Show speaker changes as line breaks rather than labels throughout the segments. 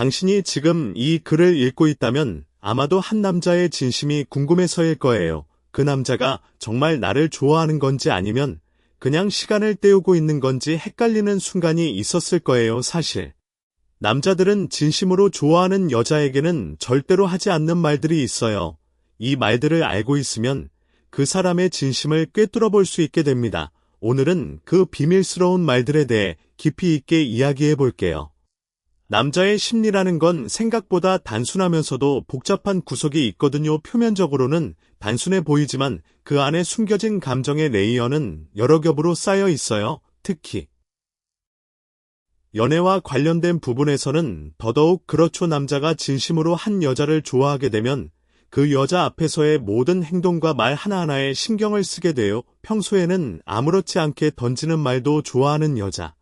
당신이 지금 이 글을 읽고 있다면 아마도 한 남자의 진심이 궁금해서일 거예요. 그 남자가 정말 나를 좋아하는 건지 아니면 그냥 시간을 때우고 있는 건지 헷갈리는 순간이 있었을 거예요, 사실. 남자들은 진심으로 좋아하는 여자에게는 절대로 하지 않는 말들이 있어요. 이 말들을 알고 있으면 그 사람의 진심을 꿰뚫어 볼 수 있게 됩니다. 오늘은 그 비밀스러운 말들에 대해 깊이 있게 이야기해 볼게요. 남자의 심리라는 건 생각보다 단순하면서도 복잡한 구석이 있거든요. 표면적으로는 단순해 보이지만 그 안에 숨겨진 감정의 레이어는 여러 겹으로 쌓여 있어요. 특히 연애와 관련된 부분에서는 더더욱 그렇죠. 남자가 진심으로 한 여자를 좋아하게 되면 그 여자 앞에서의 모든 행동과 말 하나하나에 신경을 쓰게 돼요. 평소에는 아무렇지 않게 던지는 말도 좋아하는 여자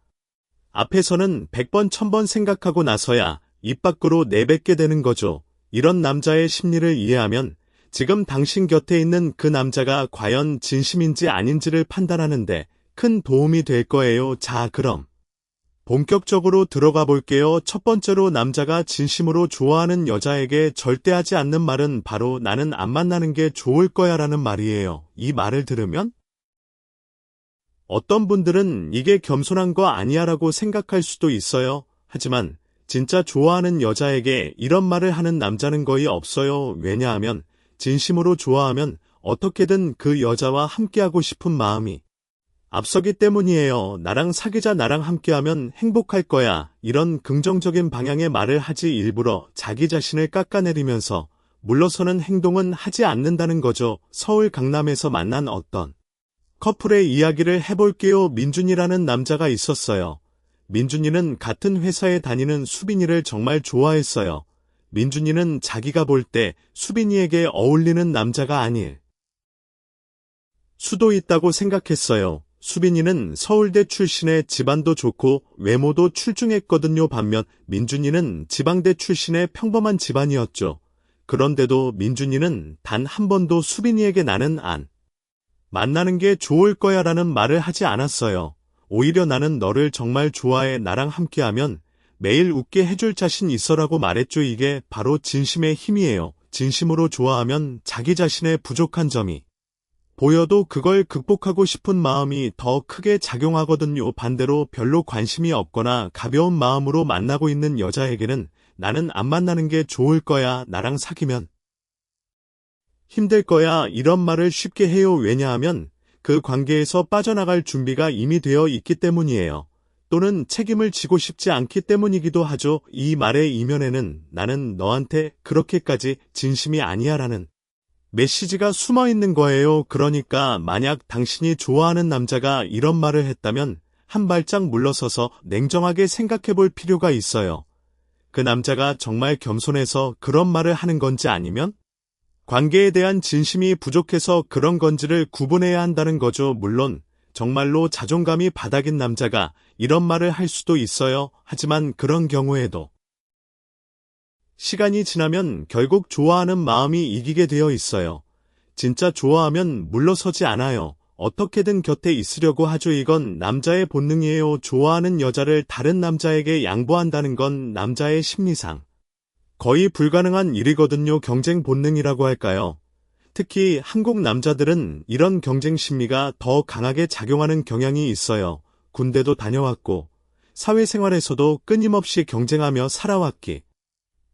앞에서는 100번 1000번 생각하고 나서야 입 밖으로 내뱉게 되는 거죠. 이런 남자의 심리를 이해하면 지금 당신 곁에 있는 그 남자가 과연 진심인지 아닌지를 판단하는데 큰 도움이 될 거예요. 자, 그럼 본격적으로 들어가 볼게요. 첫 번째로 남자가 진심으로 좋아하는 여자에게 절대 하지 않는 말은 바로 나는 안 만나는 게 좋을 거야 라는 말이에요. 이 말을 들으면 어떤 분들은 이게 겸손한 거 아니야 라고 생각할 수도 있어요. 하지만 진짜 좋아하는 여자에게 이런 말을 하는 남자는 거의 없어요. 왜냐하면 진심으로 좋아하면 어떻게든 그 여자와 함께하고 싶은 마음이 앞서기 때문이에요. 나랑 사귀자, 나랑 함께하면 행복할 거야. 이런 긍정적인 방향의 말을 하지 일부러 자기 자신을 깎아내리면서 물러서는 행동은 하지 않는다는 거죠. 서울 강남에서 만난 어떤 커플의 이야기를 해볼게요. 민준이라는 남자가 있었어요. 민준이는 같은 회사에 다니는 수빈이를 정말 좋아했어요. 민준이는 자기가 볼 때 수빈이에게 어울리는 남자가 아닐 수도 있다고 생각했어요. 수빈이는 서울대 출신의 집안도 좋고 외모도 출중했거든요. 반면 민준이는 지방대 출신의 평범한 집안이었죠. 그런데도 민준이는 단 한 번도 수빈이에게 나는 안 만나는 게 좋을 거야 라는 말을 하지 않았어요. 오히려 나는 너를 정말 좋아해. 나랑 함께하면 매일 웃게 해줄 자신 있어라고 말했죠. 이게 바로 진심의 힘이에요. 진심으로 좋아하면 자기 자신의 부족한 점이 보여도 그걸 극복하고 싶은 마음이 더 크게 작용하거든요. 반대로 별로 관심이 없거나 가벼운 마음으로 만나고 있는 여자에게는 나는 안 만나는 게 좋을 거야. 나랑 사귀면 힘들 거야. 이런 말을 쉽게 해요. 왜냐하면 그 관계에서 빠져나갈 준비가 이미 되어 있기 때문이에요. 또는 책임을 지고 싶지 않기 때문이기도 하죠. 이 말의 이면에는 나는 너한테 그렇게까지 진심이 아니야 라는 메시지가 숨어 있는 거예요. 그러니까 만약 당신이 좋아하는 남자가 이런 말을 했다면 한 발짝 물러서서 냉정하게 생각해 볼 필요가 있어요. 그 남자가 정말 겸손해서 그런 말을 하는 건지 아니면 관계에 대한 진심이 부족해서 그런 건지를 구분해야 한다는 거죠. 물론 정말로 자존감이 바닥인 남자가 이런 말을 할 수도 있어요. 하지만 그런 경우에도 시간이 지나면 결국 좋아하는 마음이 이기게 되어 있어요. 진짜 좋아하면 물러서지 않아요. 어떻게든 곁에 있으려고 하죠. 이건 남자의 본능이에요. 좋아하는 여자를 다른 남자에게 양보한다는 건 남자의 심리상 거의 불가능한 일이거든요. 경쟁 본능이라고 할까요? 특히 한국 남자들은 이런 경쟁 심리가 더 강하게 작용하는 경향이 있어요. 군대도 다녀왔고 사회생활에서도 끊임없이 경쟁하며 살아왔기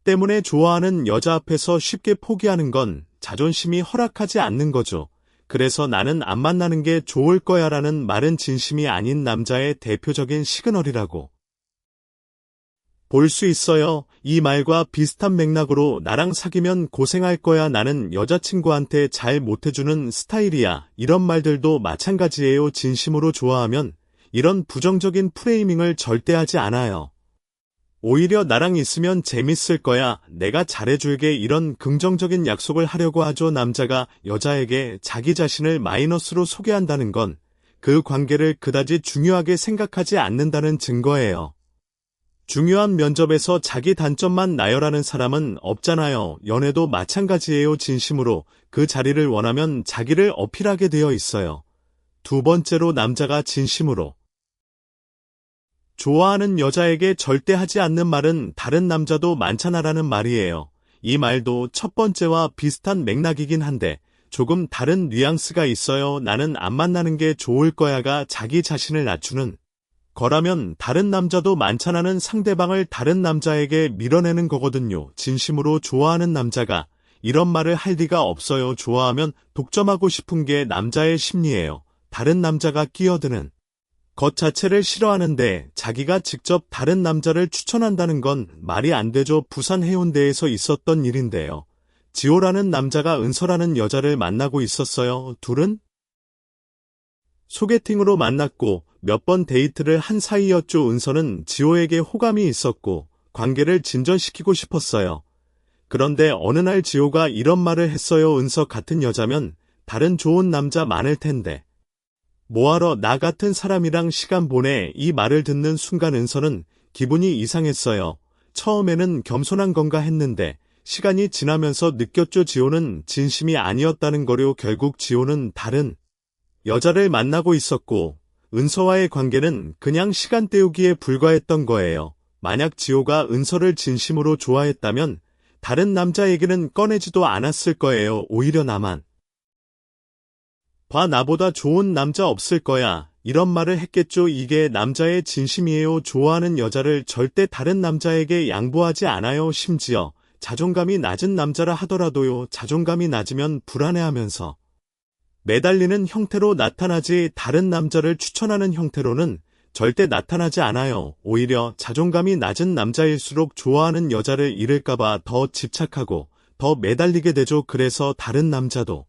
때문에 좋아하는 여자 앞에서 쉽게 포기하는 건 자존심이 허락하지 않는 거죠. 그래서 나는 안 만나는 게 좋을 거야 라는 말은 진심이 아닌 남자의 대표적인 시그널이라고 볼 수 있어요. 이 말과 비슷한 맥락으로 나랑 사귀면 고생할 거야. 나는 여자친구한테 잘 못해주는 스타일이야. 이런 말들도 마찬가지예요. 진심으로 좋아하면 이런 부정적인 프레이밍을 절대 하지 않아요. 오히려 나랑 있으면 재밌을 거야. 내가 잘해줄게. 이런 긍정적인 약속을 하려고 하죠. 남자가 여자에게 자기 자신을 마이너스로 소개한다는 건 그 관계를 그다지 중요하게 생각하지 않는다는 증거예요. 중요한 면접에서 자기 단점만 나열하는 사람은 없잖아요. 연애도 마찬가지예요. 진심으로 그 자리를 원하면 자기를 어필하게 되어 있어요. 두 번째로 남자가 진심으로 좋아하는 여자에게 절대 하지 않는 말은 다른 남자도 많잖아라는 말이에요. 이 말도 첫 번째와 비슷한 맥락이긴 한데 조금 다른 뉘앙스가 있어요. 나는 안 만나는 게 좋을 거야가 자기 자신을 낮추는 거라면 다른 남자도 많잖아는 상대방을 다른 남자에게 밀어내는 거거든요. 진심으로 좋아하는 남자가 이런 말을 할 리가 없어요. 좋아하면 독점하고 싶은 게 남자의 심리예요. 다른 남자가 끼어드는 것 자체를 싫어하는데 자기가 직접 다른 남자를 추천한다는 건 말이 안 되죠. 부산 해운대에서 있었던 일인데요. 지호라는 남자가 은서라는 여자를 만나고 있었어요. 둘은 소개팅으로 만났고 몇 번 데이트를 한 사이였죠. 은서는 지호에게 호감이 있었고 관계를 진전시키고 싶었어요. 그런데 어느 날 지호가 이런 말을 했어요. 은서 같은 여자면 다른 좋은 남자 많을 텐데 뭐하러 나 같은 사람이랑 시간 보내. 이 말을 듣는 순간 은서는 기분이 이상했어요. 처음에는 겸손한 건가 했는데 시간이 지나면서 느꼈죠. 지호는 진심이 아니었다는 거요. 결국 지호는 다른 여자를 만나고 있었고 은서와의 관계는 그냥 시간 때우기에 불과했던 거예요. 만약 지호가 은서를 진심으로 좋아했다면 다른 남자 얘기는 꺼내지도 않았을 거예요. 오히려 나만 봐, 나보다 좋은 남자 없을 거야. 이런 말을 했겠죠. 이게 남자의 진심이에요. 좋아하는 여자를 절대 다른 남자에게 양보하지 않아요. 심지어 자존감이 낮은 남자라 하더라도요. 자존감이 낮으면 불안해하면서 매달리는 형태로 나타나지 다른 남자를 추천하는 형태로는 절대 나타나지 않아요. 오히려 자존감이 낮은 남자일수록 좋아하는 여자를 잃을까봐 더 집착하고 더 매달리게 되죠. 그래서 다른 남자도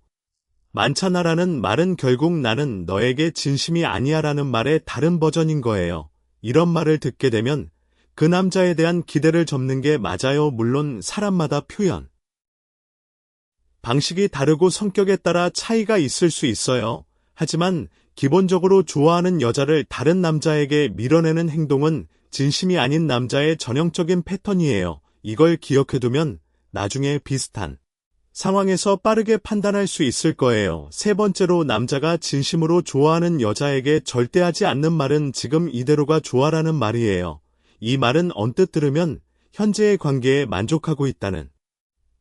많잖아라는 말은 결국 나는 너에게 진심이 아니야라는 말의 다른 버전인 거예요. 이런 말을 듣게 되면 그 남자에 대한 기대를 접는 게 맞아요. 물론 사람마다 표현 방식이 다르고 성격에 따라 차이가 있을 수 있어요. 하지만 기본적으로 좋아하는 여자를 다른 남자에게 밀어내는 행동은 진심이 아닌 남자의 전형적인 패턴이에요. 이걸 기억해두면 나중에 비슷한 상황에서 빠르게 판단할 수 있을 거예요. 세 번째로 남자가 진심으로 좋아하는 여자에게 절대 하지 않는 말은 지금 이대로가 좋아라는 말이에요. 이 말은 언뜻 들으면 현재의 관계에 만족하고 있다는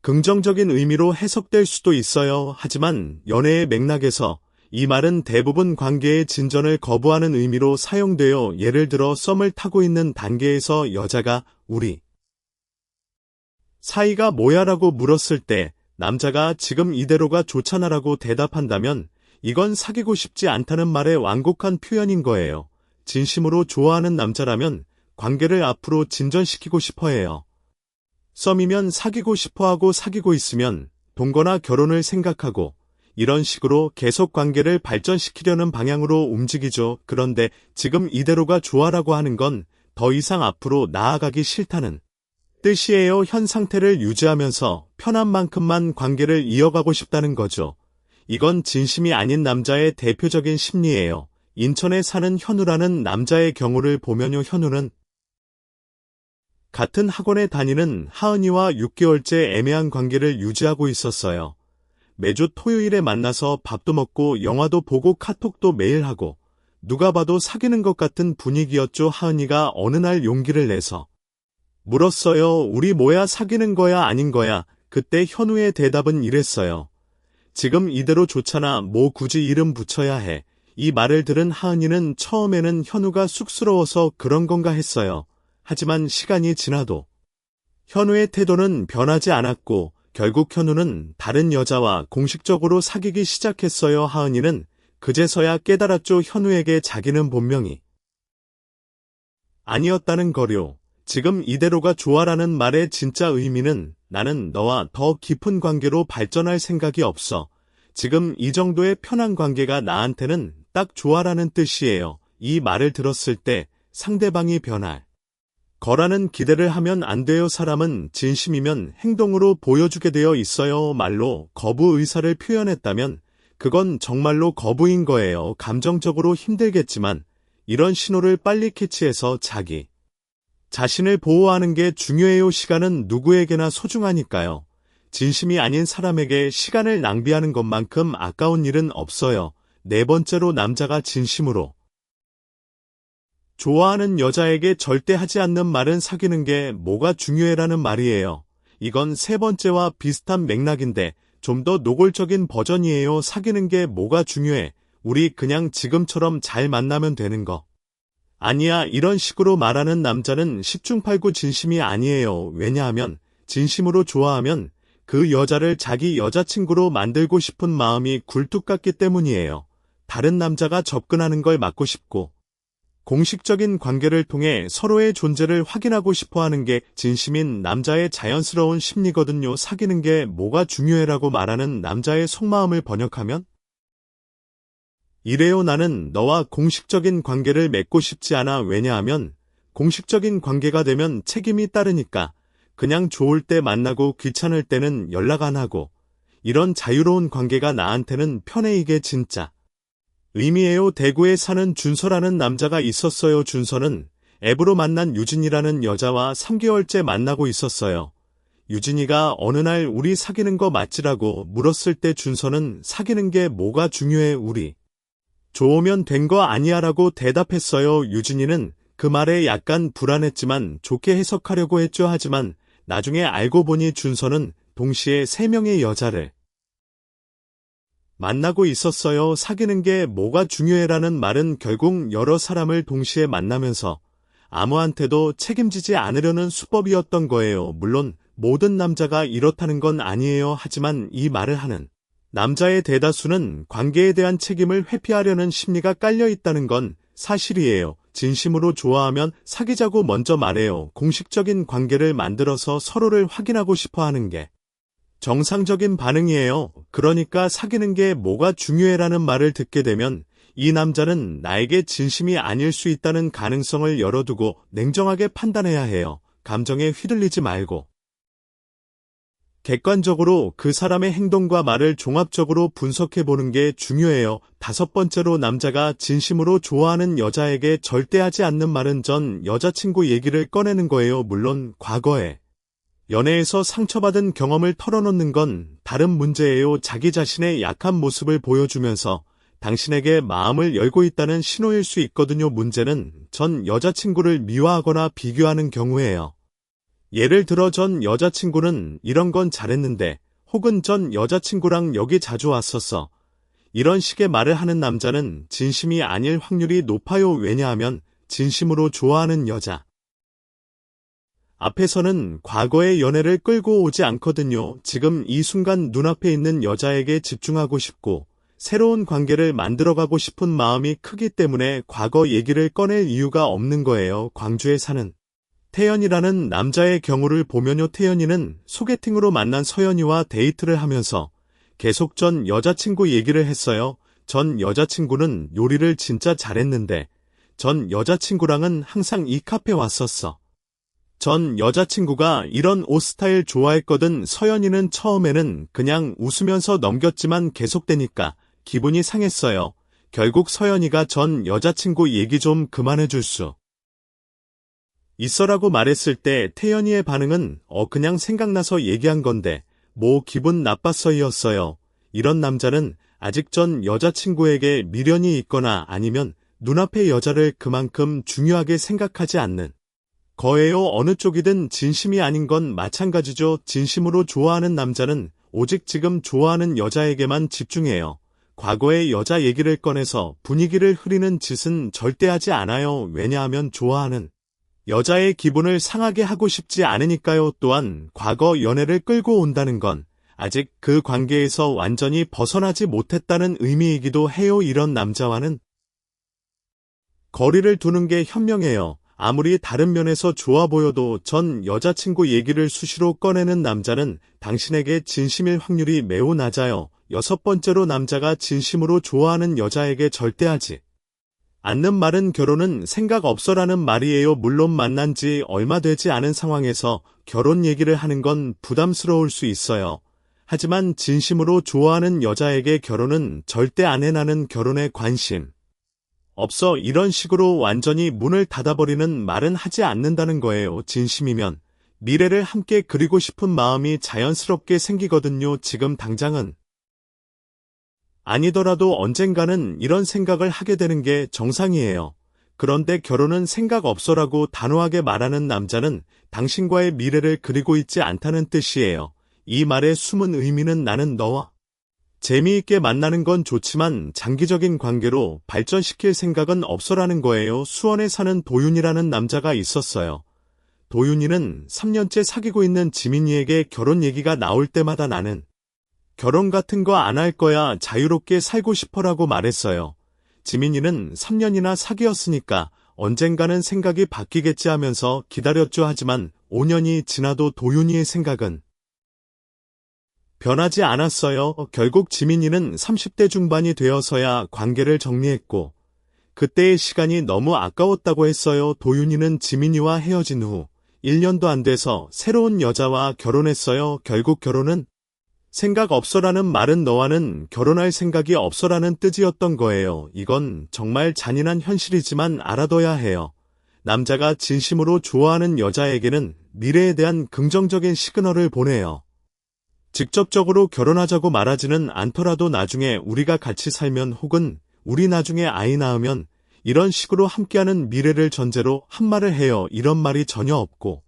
긍정적인 의미로 해석될 수도 있어요. 하지만 연애의 맥락에서 이 말은 대부분 관계의 진전을 거부하는 의미로 사용돼요. 예를 들어 썸을 타고 있는 단계에서 여자가 우리 사이가 뭐야라고 물었을 때 남자가 지금 이대로가 좋잖아라고 대답한다면 이건 사귀고 싶지 않다는 말의 완곡한 표현인 거예요. 진심으로 좋아하는 남자라면 관계를 앞으로 진전시키고 싶어 해요. 썸이면 사귀고 싶어하고 사귀고 있으면 동거나 결혼을 생각하고 이런 식으로 계속 관계를 발전시키려는 방향으로 움직이죠. 그런데 지금 이대로가 좋아라고 하는 건 더 이상 앞으로 나아가기 싫다는 뜻이에요. 현 상태를 유지하면서 편한 만큼만 관계를 이어가고 싶다는 거죠. 이건 진심이 아닌 남자의 대표적인 심리예요. 인천에 사는 현우라는 남자의 경우를 보면요. 현우는 같은 학원에 다니는 하은이와 6개월째 애매한 관계를 유지하고 있었어요. 매주 토요일에 만나서 밥도 먹고 영화도 보고 카톡도 매일 하고 누가 봐도 사귀는 것 같은 분위기였죠. 하은이가 어느 날 용기를 내서 물었어요. 우리 뭐야, 사귀는 거야 아닌 거야? 그때 현우의 대답은 이랬어요. 지금 이대로 좋잖아. 뭐 굳이 이름 붙여야 해. 이 말을 들은 하은이는 처음에는 현우가 쑥스러워서 그런 건가 했어요. 하지만 시간이 지나도 현우의 태도는 변하지 않았고 결국 현우는 다른 여자와 공식적으로 사귀기 시작했어요. 하은이는 그제서야 깨달았죠. 현우에게 자기는 본명이 아니었다는 거요. 지금 이대로가 좋아라는 말의 진짜 의미는 나는 너와 더 깊은 관계로 발전할 생각이 없어. 지금 이 정도의 편한 관계가 나한테는 딱 좋아라는 뜻이에요. 이 말을 들었을 때 상대방이 변할 거라는 기대를 하면 안 돼요. 사람은 진심이면 행동으로 보여주게 되어 있어요. 말로 거부 의사를 표현했다면 그건 정말로 거부인 거예요. 감정적으로 힘들겠지만 이런 신호를 빨리 캐치해서 자기 자신을 보호하는 게 중요해요. 시간은 누구에게나 소중하니까요. 진심이 아닌 사람에게 시간을 낭비하는 것만큼 아까운 일은 없어요. 네 번째로 남자가 진심으로 좋아하는 여자에게 절대 하지 않는 말은 사귀는 게 뭐가 중요해라는 말이에요. 이건 세 번째와 비슷한 맥락인데 좀 더 노골적인 버전이에요. 사귀는 게 뭐가 중요해. 우리 그냥 지금처럼 잘 만나면 되는 거. 아니야, 이런 식으로 말하는 남자는 10중 8구 진심이 아니에요. 왜냐하면 진심으로 좋아하면 그 여자를 자기 여자친구로 만들고 싶은 마음이 굴뚝 같기 때문이에요. 다른 남자가 접근하는 걸 막고 싶고 공식적인 관계를 통해 서로의 존재를 확인하고 싶어 하는 게 진심인 남자의 자연스러운 심리거든요. 사귀는 게 뭐가 중요해라고 말하는 남자의 속마음을 번역하면 이래요. 나는 너와 공식적인 관계를 맺고 싶지 않아. 왜냐하면 공식적인 관계가 되면 책임이 따르니까. 그냥 좋을 때 만나고 귀찮을 때는 연락 안 하고 이런 자유로운 관계가 나한테는 편해. 이게 진짜 의미예요. 대구에 사는 준서라는 남자가 있었어요. 준서는 앱으로 만난 유진이라는 여자와 3개월째 만나고 있었어요. 유진이가 어느 날 우리 사귀는 거 맞지라고 물었을 때 준서는 사귀는 게 뭐가 중요해. 우리 좋으면 된 거 아니야 라고 대답했어요. 유진이는 그 말에 약간 불안했지만 좋게 해석하려고 했죠. 하지만 나중에 알고 보니 준서는 동시에 3명의 여자를 만나고 있었어요. 사귀는 게 뭐가 중요해라는 말은 결국 여러 사람을 동시에 만나면서 아무한테도 책임지지 않으려는 수법이었던 거예요. 물론 모든 남자가 이렇다는 건 아니에요. 하지만 이 말을 하는 남자의 대다수는 관계에 대한 책임을 회피하려는 심리가 깔려 있다는 건 사실이에요. 진심으로 좋아하면 사귀자고 먼저 말해요. 공식적인 관계를 만들어서 서로를 확인하고 싶어 하는 게 정상적인 반응이에요. 그러니까 사귀는 게 뭐가 중요해라는 말을 듣게 되면 이 남자는 나에게 진심이 아닐 수 있다는 가능성을 열어두고 냉정하게 판단해야 해요. 감정에 휘둘리지 말고 객관적으로 그 사람의 행동과 말을 종합적으로 분석해보는 게 중요해요. 5번째로 남자가 진심으로 좋아하는 여자에게 절대 하지 않는 말은 전 여자친구 얘기를 꺼내는 거예요. 물론 과거에 연애에서 상처받은 경험을 털어놓는 건 다른 문제예요. 자기 자신의 약한 모습을 보여주면서 당신에게 마음을 열고 있다는 신호일 수 있거든요. 문제는 전 여자친구를 미워하거나 비교하는 경우예요. 예를 들어 전 여자친구는 이런 건 잘했는데 혹은 전 여자친구랑 여기 자주 왔었어. 이런 식의 말을 하는 남자는 진심이 아닐 확률이 높아요. 왜냐하면 진심으로 좋아하는 여자 앞에서는 과거의 연애를 끌고 오지 않거든요. 지금 이 순간 눈앞에 있는 여자에게 집중하고 싶고 새로운 관계를 만들어가고 싶은 마음이 크기 때문에 과거 얘기를 꺼낼 이유가 없는 거예요. 광주에 사는 태연이라는 남자의 경우를 보면요. 태연이는 소개팅으로 만난 서연이와 데이트를 하면서 계속 전 여자친구 얘기를 했어요. 전 여자친구는 요리를 진짜 잘했는데 전 여자친구랑은 항상 이 카페 왔었어. 전 여자친구가 이런 옷 스타일 좋아했거든. 서연이는 처음에는 그냥 웃으면서 넘겼지만 계속되니까 기분이 상했어요. 결국 서연이가 전 여자친구 얘기 좀 그만해줄 수 있어라고 말했을 때 태연이의 반응은 그냥 생각나서 얘기한 건데 뭐 기분 나빴어였어요. 이런 남자는 아직 전 여자친구에게 미련이 있거나 아니면 눈앞의 여자를 그만큼 중요하게 생각하지 않는 거예요. 어느 쪽이든 진심이 아닌 건 마찬가지죠. 진심으로 좋아하는 남자는 오직 지금 좋아하는 여자에게만 집중해요. 과거의 여자 얘기를 꺼내서 분위기를 흐리는 짓은 절대 하지 않아요. 왜냐하면 좋아하는 여자의 기분을 상하게 하고 싶지 않으니까요. 또한 과거 연애를 끌고 온다는 건 아직 그 관계에서 완전히 벗어나지 못했다는 의미이기도 해요. 이런 남자와는 거리를 두는 게 현명해요. 아무리 다른 면에서 좋아 보여도 전 여자친구 얘기를 수시로 꺼내는 남자는 당신에게 진심일 확률이 매우 낮아요. 6번째로 남자가 진심으로 좋아하는 여자에게 절대 하지 않는 말은 결혼은 생각 없어라는 말이에요. 물론 만난 지 얼마 되지 않은 상황에서 결혼 얘기를 하는 건 부담스러울 수 있어요. 하지만 진심으로 좋아하는 여자에게 결혼은 절대 안 해. 나는 결혼에 관심 없어. 이런 식으로 완전히 문을 닫아버리는 말은 하지 않는다는 거예요. 진심이면 미래를 함께 그리고 싶은 마음이 자연스럽게 생기거든요. 지금 당장은 아니더라도 언젠가는 이런 생각을 하게 되는 게 정상이에요. 그런데 결혼은 생각 없어라고 단호하게 말하는 남자는 당신과의 미래를 그리고 있지 않다는 뜻이에요. 이 말의 숨은 의미는 나는 너와 재미있게 만나는 건 좋지만 장기적인 관계로 발전시킬 생각은 없어라는 거예요. 수원에 사는 도윤이라는 남자가 있었어요. 도윤이는 3년째 사귀고 있는 지민이에게 결혼 얘기가 나올 때마다 나는 결혼 같은 거 안 할 거야, 자유롭게 살고 싶어라고 말했어요. 지민이는 3년이나 사귀었으니까 언젠가는 생각이 바뀌겠지 하면서 기다렸죠. 하지만 5년이 지나도 도윤이의 생각은 변하지 않았어요. 결국 지민이는 30대 중반이 되어서야 관계를 정리했고 그때의 시간이 너무 아까웠다고 했어요. 도윤이는 지민이와 헤어진 후 1년도 안 돼서 새로운 여자와 결혼했어요. 결국 결혼은 생각 없어라는 말은 너와는 결혼할 생각이 없어라는 뜻이었던 거예요. 이건 정말 잔인한 현실이지만 알아둬야 해요. 남자가 진심으로 좋아하는 여자에게는 미래에 대한 긍정적인 시그널을 보내요. 직접적으로 결혼하자고 말하지는 않더라도 나중에 우리가 같이 살면 혹은 우리 나중에 아이 낳으면 이런 식으로 함께하는 미래를 전제로 한 말을 해요. 이런 말이 전혀 없고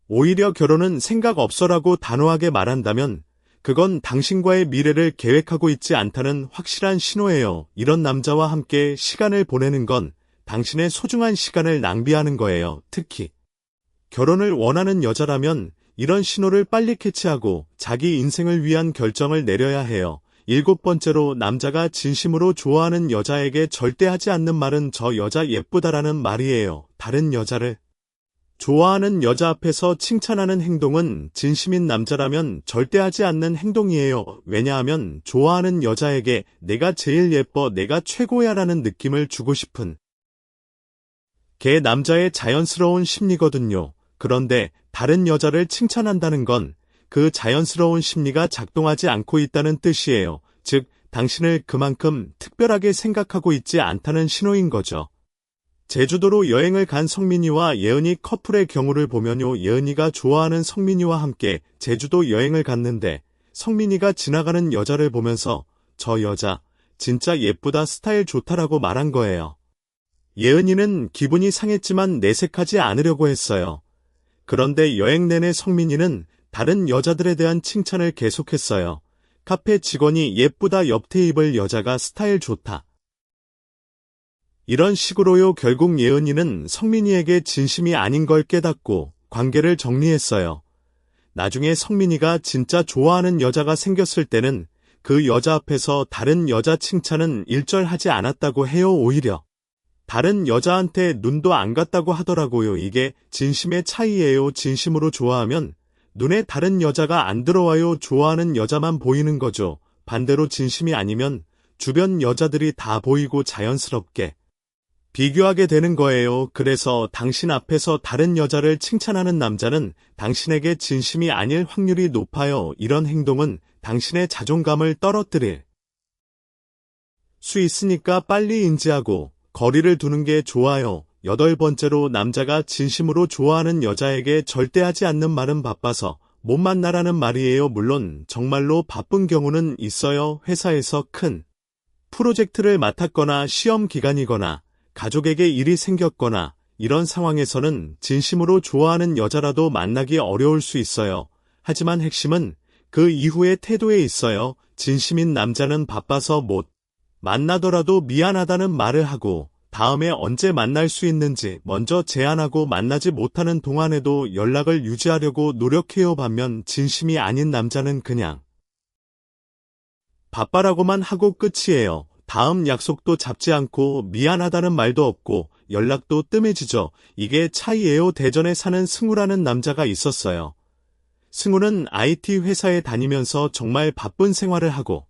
오히려 결혼은 생각 없어라고 단호하게 말한다면 그건 당신과의 미래를 계획하고 있지 않다는 확실한 신호예요. 이런 남자와 함께 시간을 보내는 건 당신의 소중한 시간을 낭비하는 거예요. 특히 결혼을 원하는 여자라면 이런 신호를 빨리 캐치하고 자기 인생을 위한 결정을 내려야 해요. 7번째로 남자가 진심으로 좋아하는 여자에게 절대 하지 않는 말은 저 여자 예쁘다라는 말이에요. 다른 여자를 좋아하는 여자 앞에서 칭찬하는 행동은 진심인 남자라면 절대 하지 않는 행동이에요. 왜냐하면 좋아하는 여자에게 내가 제일 예뻐, 내가 최고야 라는 느낌을 주고 싶은 게 남자의 자연스러운 심리거든요. 그런데 다른 여자를 칭찬한다는 건 그 자연스러운 심리가 작동하지 않고 있다는 뜻이에요. 즉, 당신을 그만큼 특별하게 생각하고 있지 않다는 신호인 거죠. 제주도로 여행을 간 성민이와 예은이 커플의 경우를 보면요. 예은이가 좋아하는 성민이와 함께 제주도 여행을 갔는데 성민이가 지나가는 여자를 보면서 저 여자 진짜 예쁘다, 스타일 좋다라고 말한 거예요. 예은이는 기분이 상했지만 내색하지 않으려고 했어요. 그런데 여행 내내 성민이는 다른 여자들에 대한 칭찬을 계속했어요. 카페 직원이 예쁘다, 옆 테이블 여자가 스타일 좋다. 이런 식으로요. 결국 예은이는 성민이에게 진심이 아닌 걸 깨닫고 관계를 정리했어요. 나중에 성민이가 진짜 좋아하는 여자가 생겼을 때는 그 여자 앞에서 다른 여자 칭찬은 일절하지 않았다고 해요. 오히려 다른 여자한테 눈도 안 갔다고 하더라고요. 이게 진심의 차이예요. 진심으로 좋아하면 눈에 다른 여자가 안 들어와요. 좋아하는 여자만 보이는 거죠. 반대로 진심이 아니면 주변 여자들이 다 보이고 자연스럽게 비교하게 되는 거예요. 그래서 당신 앞에서 다른 여자를 칭찬하는 남자는 당신에게 진심이 아닐 확률이 높아요. 이런 행동은 당신의 자존감을 떨어뜨릴 수 있으니까 빨리 인지하고 거리를 두는 게 좋아요. 8번째로 남자가 진심으로 좋아하는 여자에게 절대 하지 않는 말은 바빠서 못 만나라는 말이에요. 물론 정말로 바쁜 경우는 있어요. 회사에서 큰 프로젝트를 맡았거나 시험 기간이거나 가족에게 일이 생겼거나 이런 상황에서는 진심으로 좋아하는 여자라도 만나기 어려울 수 있어요. 하지만 핵심은 그 이후의 태도에 있어요. 진심인 남자는 바빠서 못 만나더라도 미안하다는 말을 하고 다음에 언제 만날 수 있는지 먼저 제안하고 만나지 못하는 동안에도 연락을 유지하려고 노력해요. 반면 진심이 아닌 남자는 그냥 바빠라고만 하고 끝이에요. 다음 약속도 잡지 않고 미안하다는 말도 없고 연락도 뜸해지죠. 이게 차이예요. 대전에 사는 승우라는 남자가 있었어요. 승우는 IT 회사에 다니면서 정말 바쁜 생활을 하고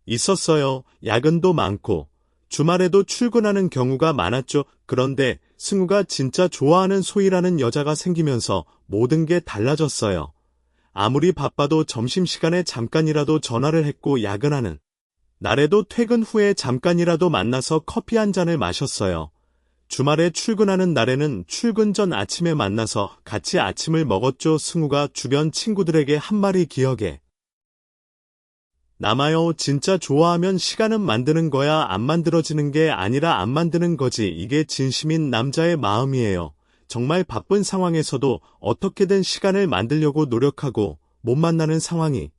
있었어요. 야근도 많고 주말에도 출근하는 경우가 많았죠. 그런데 승우가 진짜 좋아하는 소희라는 여자가 생기면서 모든 게 달라졌어요. 아무리 바빠도 점심시간에 잠깐이라도 전화를 했고 야근하는 날에도 퇴근 후에 잠깐이라도 만나서 커피 한 잔을 마셨어요. 주말에 출근하는 날에는 출근 전 아침에 만나서 같이 아침을 먹었죠. 승우가 주변 친구들에게 한 말이 기억에 남아요. 진짜 좋아하면 시간은 만드는 거야. 안 만들어지는 게 아니라 안 만드는 거지. 이게 진심인 남자의 마음이에요. 정말 바쁜 상황에서도 어떻게든 시간을 만들려고 노력하고 못 만나는 상황이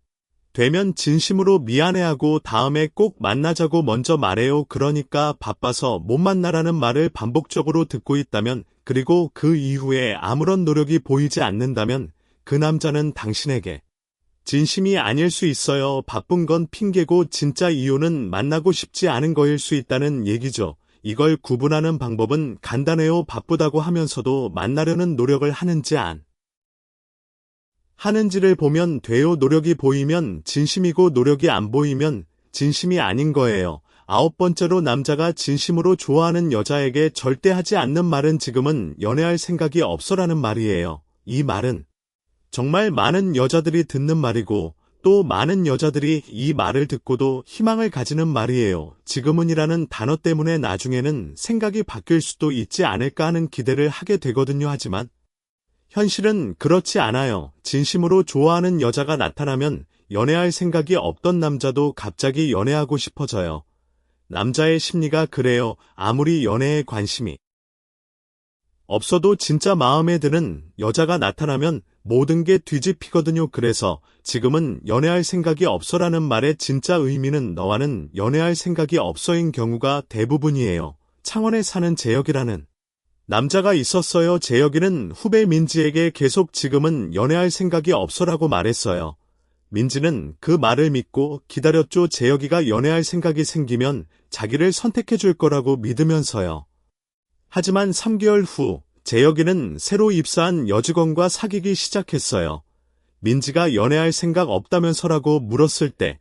되면 진심으로 미안해하고 다음에 꼭 만나자고 먼저 말해요. 그러니까 바빠서 못 만나라는 말을 반복적으로 듣고 있다면, 그리고 그 이후에 아무런 노력이 보이지 않는다면 그 남자는 당신에게 진심이 아닐 수 있어요. 바쁜 건 핑계고 진짜 이유는 만나고 싶지 않은 거일 수 있다는 얘기죠. 이걸 구분하는 방법은 간단해요. 바쁘다고 하면서도 만나려는 노력을 하는지 안 하는지를 보면 돼요. 노력이 보이면 진심이고 노력이 안 보이면 진심이 아닌 거예요. 9번째로, 남자가 진심으로 좋아하는 여자에게 절대 하지 않는 말은 지금은 연애할 생각이 없어라는 말이에요. 이 말은 정말 많은 여자들이 듣는 말이고 또 많은 여자들이 이 말을 듣고도 희망을 가지는 말이에요. 지금은이라는 단어 때문에 나중에는 생각이 바뀔 수도 있지 않을까 하는 기대를 하게 되거든요. 하지만 현실은 그렇지 않아요. 진심으로 좋아하는 여자가 나타나면 연애할 생각이 없던 남자도 갑자기 연애하고 싶어져요. 남자의 심리가 그래요. 아무리 연애에 관심이 없어도 진짜 마음에 드는 여자가 나타나면 모든 게 뒤집히거든요. 그래서 지금은 연애할 생각이 없어라는 말의 진짜 의미는 너와는 연애할 생각이 없어인 경우가 대부분이에요. 창원에 사는 재혁이라는 남자가 있었어요. 재혁이는 후배 민지에게 계속 지금은 연애할 생각이 없어라고 말했어요. 민지는 그 말을 믿고 기다렸죠. 재혁이가 연애할 생각이 생기면 자기를 선택해 줄 거라고 믿으면서요. 하지만 3개월 후 재혁이는 새로 입사한 여직원과 사귀기 시작했어요. 민지가 연애할 생각 없다면서라고 물었을 때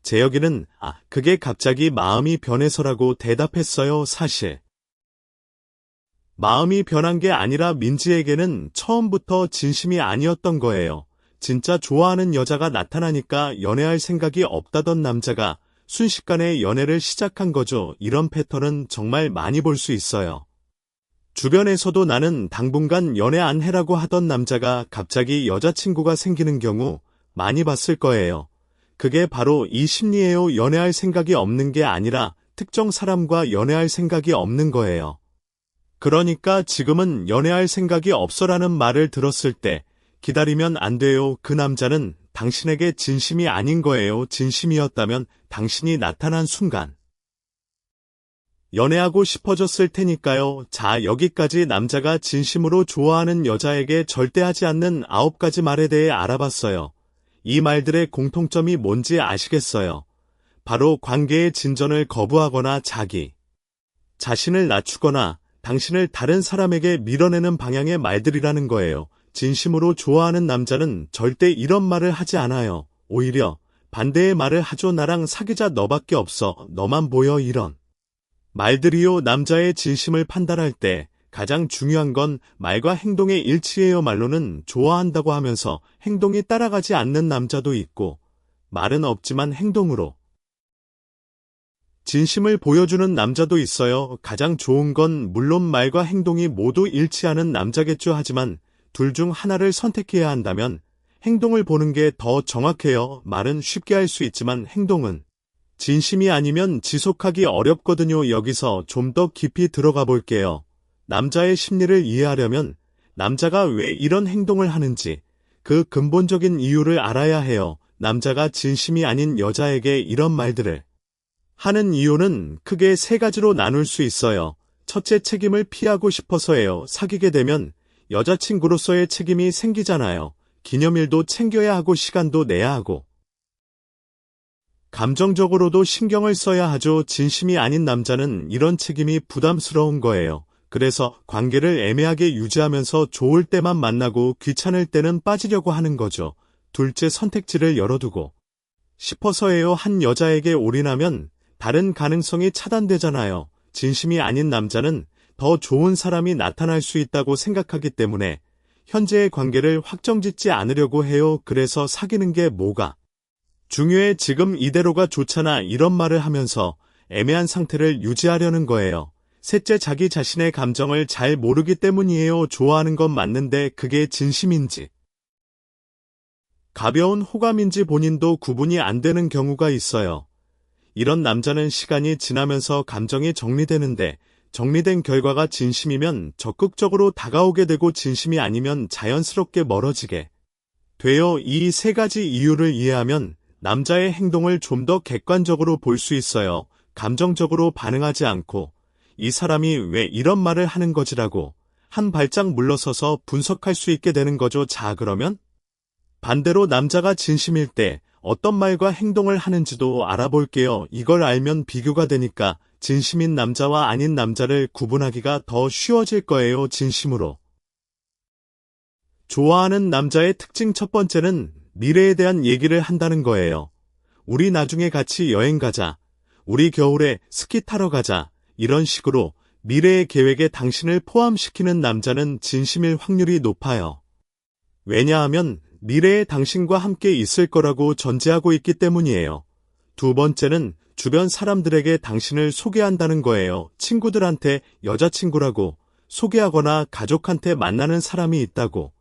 재혁이는 그게 갑자기 마음이 변해서라고 대답했어요. 사실 마음이 변한 게 아니라 민지에게는 처음부터 진심이 아니었던 거예요. 진짜 좋아하는 여자가 나타나니까 연애할 생각이 없다던 남자가 순식간에 연애를 시작한 거죠. 이런 패턴은 정말 많이 볼 수 있어요. 주변에서도 나는 당분간 연애 안 해라고 하던 남자가 갑자기 여자친구가 생기는 경우 많이 봤을 거예요. 그게 바로 이 심리예요. 연애할 생각이 없는 게 아니라 특정 사람과 연애할 생각이 없는 거예요. 그러니까 지금은 연애할 생각이 없어라는 말을 들었을 때 기다리면 안 돼요. 그 남자는 당신에게 진심이 아닌 거예요. 진심이었다면 당신이 나타난 순간 연애하고 싶어졌을 테니까요. 자, 여기까지 남자가 진심으로 좋아하는 여자에게 절대 하지 않는 9가지 말에 대해 알아봤어요. 이 말들의 공통점이 뭔지 아시겠어요? 바로 관계의 진전을 거부하거나 자기 자신을 낮추거나 당신을 다른 사람에게 밀어내는 방향의 말들이라는 거예요. 진심으로 좋아하는 남자는 절대 이런 말을 하지 않아요. 오히려 반대의 말을 하죠. 나랑 사귀자, 너밖에 없어, 너만 보여, 이런 말들이요. 남자의 진심을 판단할 때 가장 중요한 건 말과 행동의 일치예요. 말로는 좋아한다고 하면서 행동이 따라가지 않는 남자도 있고, 말은 없지만 행동으로 진심을 보여주는 남자도 있어요. 가장 좋은 건 물론 말과 행동이 모두 일치하는 남자겠죠. 하지만 둘 중 하나를 선택해야 한다면 행동을 보는 게 더 정확해요. 말은 쉽게 할 수 있지만 행동은 진심이 아니면 지속하기 어렵거든요. 여기서 좀 더 깊이 들어가 볼게요. 남자의 심리를 이해하려면 남자가 왜 이런 행동을 하는지 그 근본적인 이유를 알아야 해요. 남자가 진심이 아닌 여자에게 이런 말들을 하는 이유는 크게 3가지로 나눌 수 있어요. 첫째, 책임을 피하고 싶어서예요. 사귀게 되면 여자친구로서의 책임이 생기잖아요. 기념일도 챙겨야 하고 시간도 내야 하고 감정적으로도 신경을 써야 하죠. 진심이 아닌 남자는 이런 책임이 부담스러운 거예요. 그래서 관계를 애매하게 유지하면서 좋을 때만 만나고 귀찮을 때는 빠지려고 하는 거죠. 둘째, 선택지를 열어두고 싶어서예요. 한 여자에게 올인하면 다른 가능성이 차단되잖아요. 진심이 아닌 남자는 더 좋은 사람이 나타날 수 있다고 생각하기 때문에 현재의 관계를 확정짓지 않으려고 해요. 그래서 사귀는 게 뭐가 중요해, 지금 이대로가 좋잖아, 이런 말을 하면서 애매한 상태를 유지하려는 거예요. 셋째, 자기 자신의 감정을 잘 모르기 때문이에요. 좋아하는 건 맞는데 그게 진심인지 가벼운 호감인지 본인도 구분이 안 되는 경우가 있어요. 이런 남자는 시간이 지나면서 감정이 정리되는데 정리된 결과가 진심이면 적극적으로 다가오게 되고 진심이 아니면 자연스럽게 멀어지게 돼요. 이 세 가지 이유를 이해하면 남자의 행동을 좀 더 객관적으로 볼 수 있어요. 감정적으로 반응하지 않고 이 사람이 왜 이런 말을 하는 거지라고 한 발짝 물러서서 분석할 수 있게 되는 거죠. 자, 그러면 반대로 남자가 진심일 때 어떤 말과 행동을 하는지도 알아볼게요. 이걸 알면 비교가 되니까 진심인 남자와 아닌 남자를 구분하기가 더 쉬워질 거예요. 진심으로 좋아하는 남자의 특징 첫 번째는 미래에 대한 얘기를 한다는 거예요. 우리 나중에 같이 여행 가자. 우리 겨울에 스키 타러 가자. 이런 식으로 미래의 계획에 당신을 포함시키는 남자는 진심일 확률이 높아요. 왜냐하면 미래에 당신과 함께 있을 거라고 전제하고 있기 때문이에요. 두 번째는 주변 사람들에게 당신을 소개한다는 거예요. 친구들한테 여자친구라고 소개하거나 가족한테 만나는 사람이 있다고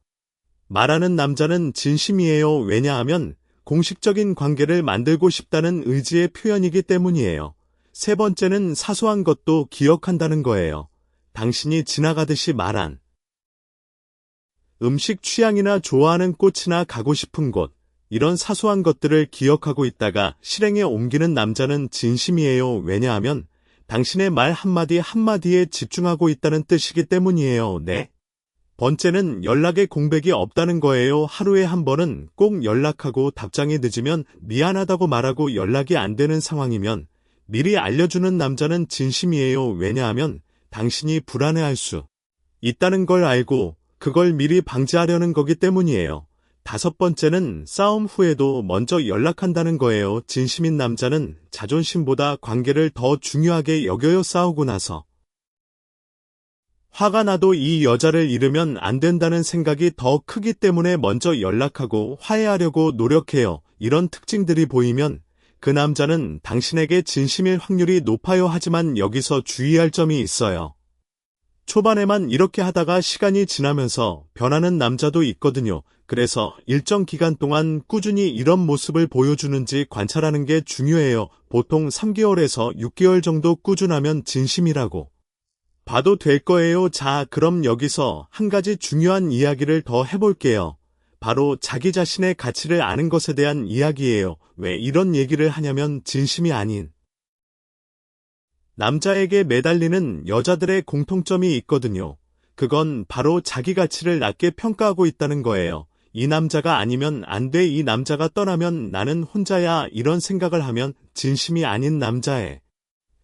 말하는 남자는 진심이에요. 왜냐하면 공식적인 관계를 만들고 싶다는 의지의 표현이기 때문이에요. 세 번째는 사소한 것도 기억한다는 거예요. 당신이 지나가듯이 말한 음식 취향이나 좋아하는 꽃이나 가고 싶은 곳, 이런 사소한 것들을 기억하고 있다가 실행에 옮기는 남자는 진심이에요. 왜냐하면 당신의 말 한마디 한마디에 집중하고 있다는 뜻이기 때문이에요. 네. 번째는 연락에 공백이 없다는 거예요. 하루에 한 번은 꼭 연락하고 답장이 늦으면 미안하다고 말하고 연락이 안 되는 상황이면 미리 알려주는 남자는 진심이에요. 왜냐하면 당신이 불안해할 수 있다는 걸 알고 그걸 미리 방지하려는 거기 때문이에요. 다섯 번째는 싸움 후에도 먼저 연락한다는 거예요. 진심인 남자는 자존심보다 관계를 더 중요하게 여겨요. 싸우고 나서 화가 나도 이 여자를 잃으면 안 된다는 생각이 더 크기 때문에 먼저 연락하고 화해하려고 노력해요. 이런 특징들이 보이면 그 남자는 당신에게 진심일 확률이 높아요. 하지만 여기서 주의할 점이 있어요. 초반에만 이렇게 하다가 시간이 지나면서 변하는 남자도 있거든요. 그래서 일정 기간 동안 꾸준히 이런 모습을 보여주는지 관찰하는 게 중요해요. 보통 3개월에서 6개월 정도 꾸준하면 진심이라고 봐도 될 거예요. 자, 그럼 여기서 한 가지 중요한 이야기를 더 해볼게요. 바로 자기 자신의 가치를 아는 것에 대한 이야기예요. 왜 이런 얘기를 하냐면 진심이 아닌 남자에게 매달리는 여자들의 공통점이 있거든요. 그건 바로 자기 가치를 낮게 평가하고 있다는 거예요. 이 남자가 아니면 안 돼. 이 남자가 떠나면 나는 혼자야. 이런 생각을 하면 진심이 아닌 남자의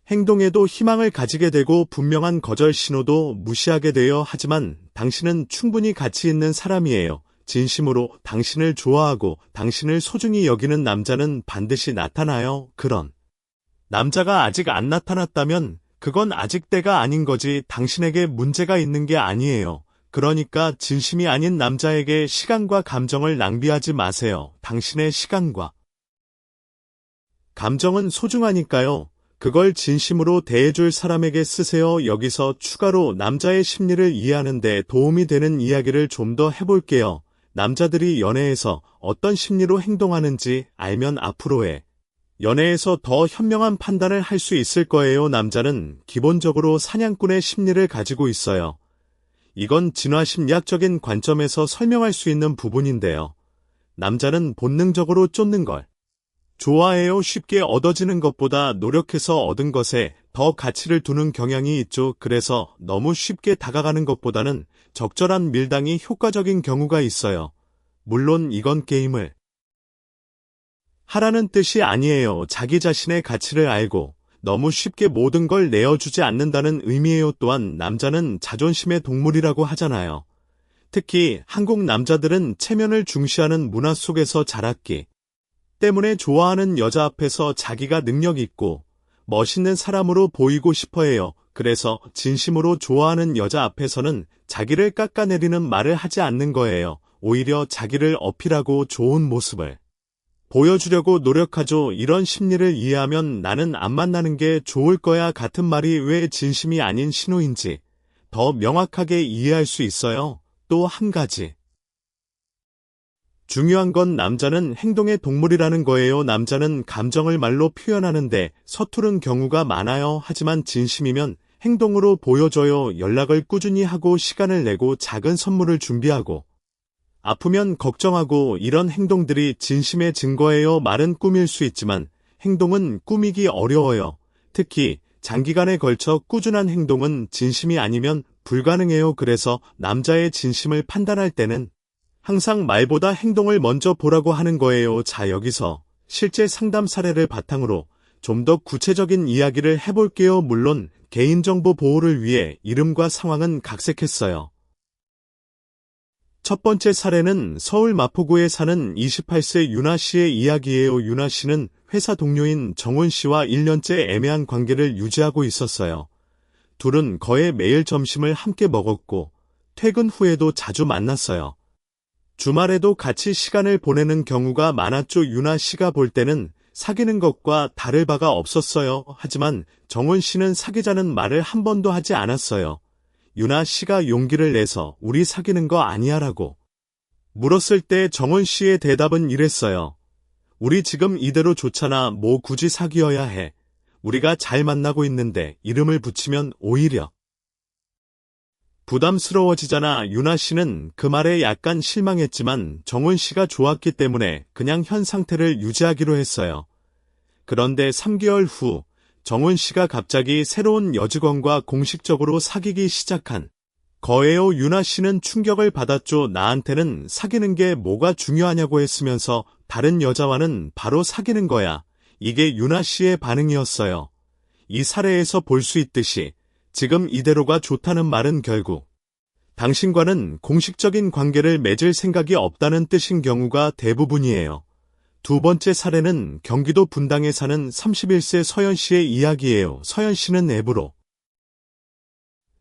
행동에도 희망을 가지게 되고 분명한 거절 신호도 무시하게 돼요. 하지만 당신은 충분히 가치 있는 사람이에요. 진심으로 당신을 좋아하고 당신을 소중히 여기는 남자는 반드시 나타나요. 그런 남자가 아직 안 나타났다면 그건 아직 때가 아닌 거지 당신에게 문제가 있는 게 아니에요. 그러니까 진심이 아닌 남자에게 시간과 감정을 낭비하지 마세요. 당신의 시간과 감정은 소중하니까요. 그걸 진심으로 대해줄 사람에게 쓰세요. 여기서 추가로 남자의 심리를 이해하는 데 도움이 되는 이야기를 좀 더 해볼게요. 남자들이 연애에서 어떤 심리로 행동하는지 알면 앞으로의 연애에서 더 현명한 판단을 할 수 있을 거예요. 남자는 기본적으로 사냥꾼의 심리를 가지고 있어요. 이건 진화심리학적인 관점에서 설명할 수 있는 부분인데요. 남자는 본능적으로 쫓는 걸 좋아해요. 쉽게 얻어지는 것보다 노력해서 얻은 것에 더 가치를 두는 경향이 있죠. 그래서 너무 쉽게 다가가는 것보다는 적절한 밀당이 효과적인 경우가 있어요. 물론 이건 게임을 하라는 뜻이 아니에요. 자기 자신의 가치를 알고 너무 쉽게 모든 걸 내어주지 않는다는 의미예요. 또한 남자는 자존심의 동물이라고 하잖아요. 특히 한국 남자들은 체면을 중시하는 문화 속에서 자랐기 때문에 좋아하는 여자 앞에서 자기가 능력 있고 멋있는 사람으로 보이고 싶어해요. 그래서 진심으로 좋아하는 여자 앞에서는 자기를 깎아내리는 말을 하지 않는 거예요. 오히려 자기를 어필하고 좋은 모습을 보여주려고 노력하죠. 이런 심리를 이해하면 나는 안 만나는 게 좋을 거야 같은 말이 왜 진심이 아닌 신호인지 더 명확하게 이해할 수 있어요. 또 한 가지 중요한 건 남자는 행동의 동물이라는 거예요. 남자는 감정을 말로 표현하는데 서투른 경우가 많아요. 하지만 진심이면 행동으로 보여줘요. 연락을 꾸준히 하고 시간을 내고 작은 선물을 준비하고 아프면 걱정하고 이런 행동들이 진심의 증거예요. 말은 꾸밀 수 있지만 행동은 꾸미기 어려워요. 특히 장기간에 걸쳐 꾸준한 행동은 진심이 아니면 불가능해요. 그래서 남자의 진심을 판단할 때는 항상 말보다 행동을 먼저 보라고 하는 거예요. 자, 여기서 실제 상담 사례를 바탕으로 좀 더 구체적인 이야기를 해볼게요. 물론 개인정보 보호를 위해 이름과 상황은 각색했어요. 첫 번째 사례는 서울 마포구에 사는 28세 유나 씨의 이야기예요. 유나 씨는 회사 동료인 정훈 씨와 1년째 애매한 관계를 유지하고 있었어요. 둘은 거의 매일 점심을 함께 먹었고 퇴근 후에도 자주 만났어요. 주말에도 같이 시간을 보내는 경우가 많았죠. 유나 씨가 볼 때는 사귀는 것과 다를 바가 없었어요. 하지만 정훈 씨는 사귀자는 말을 한 번도 하지 않았어요. 유나 씨가 용기를 내서 우리 사귀는 거 아니야 라고 물었을 때 정훈 씨의 대답은 이랬어요. 우리 지금 이대로 좋잖아. 뭐 굳이 사귀어야 해. 우리가 잘 만나고 있는데 이름을 붙이면 오히려 부담스러워지잖아. 유나 씨는 그 말에 약간 실망했지만 정훈 씨가 좋았기 때문에 그냥 현 상태를 유지하기로 했어요. 그런데 3개월 후 정훈 씨가 갑자기 새로운 여직원과 공식적으로 사귀기 시작한 거예요. 유나 씨는 충격을 받았죠. 나한테는 사귀는 게 뭐가 중요하냐고 했으면서 다른 여자와는 바로 사귀는 거야. 이게 유나 씨의 반응이었어요. 이 사례에서 볼 수 있듯이 지금 이대로가 좋다는 말은 결국 당신과는 공식적인 관계를 맺을 생각이 없다는 뜻인 경우가 대부분이에요. 두 번째 사례는 경기도 분당에 사는 31세 서연 씨의 이야기예요. 서연 씨는 앱으로